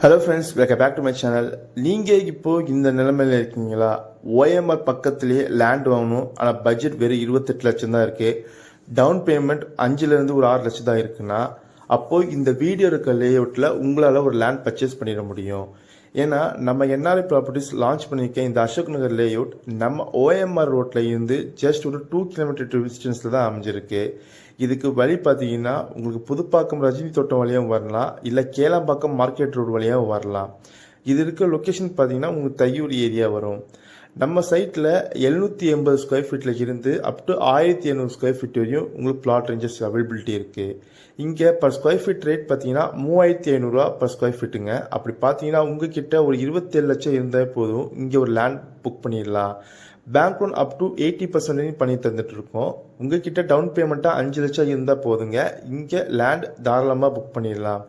Hello friends, welcome back to my channel. நீங்கள் இப்போது இந்த நிலைமையில் இருக்கீங்களா? ஓஎம்ஆர் பக்கத்துலேயே லேண்ட் வாங்கணும், ஆனால் பட்ஜெட் வெறும் 28 லட்சம் தான் இருக்குது. டவுன் பேமெண்ட் 5லேருந்து ஒரு 6 லட்சம் தான் இருக்குன்னா, அப்போது இந்த வீடியோ இருக்க லேஅவுட்டில் உங்களால் ஒரு லேண்ட் பர்ச்சேஸ் பண்ணிட முடியும். ஏன்னா நம்ம என்ஆர்ஐ ப்ராப்பர்ட்டிஸ் லான்ச் பண்ணியிருக்க இந்த அசோக் நகர் லேஅவுட் நம்ம ஓஎம்ஆர் ரோட்டில் இருந்து ஜஸ்ட் ஒரு 2 கிலோமீட்டர் டிஸ்டன்ஸில் தான் அமைஞ்சிருக்கு. இதுக்கு வழி பார்த்தீங்கன்னா உங்களுக்கு புதுப்பாக்கம் ரஜினி தோட்டம் வழியாகவும் வரலாம், இல்லை கேளாம்பாக்கம் மார்க்கெட் ரோடு வழியாகவும் வரலாம். இது இருக்க லொக்கேஷன் பார்த்தீங்கன்னா உங்களுக்கு தையூர் ஏரியா வரும். நம்ம சைட்டில் 780 ஸ்கொயர் ஃபீட்டில் இருந்து அப் டு 1700 ஸ்கொயர் ஃபீட் வரையும் உங்களுக்கு பிளாட் ரேஞ்சஸ் அவைலபிலிட்டி இருக்குது. இங்கே பர் ஸ்கொயர் ஃபீட் ரேட் பார்த்தீங்கன்னா 3500 பர் ஸ்கொயர் ஃபீட்டுங்க. அப்படி பார்த்தீங்கன்னா உங்ககிட்ட ஒரு 27 லட்சம் இருந்தால் போதும், இங்கே ஒரு லேண்ட் புக் பண்ணிடலாம். பேங்க் லோன் அப் டு 80% பண்ணி தந்துட்டு இருக்கோம். உங்ககிட்ட டவுன் பேமெண்ட்டாக 5 லட்சம் இருந்தால் போதுங்க, இங்கே லேண்ட் தாராளமாக புக் பண்ணிடலாம்.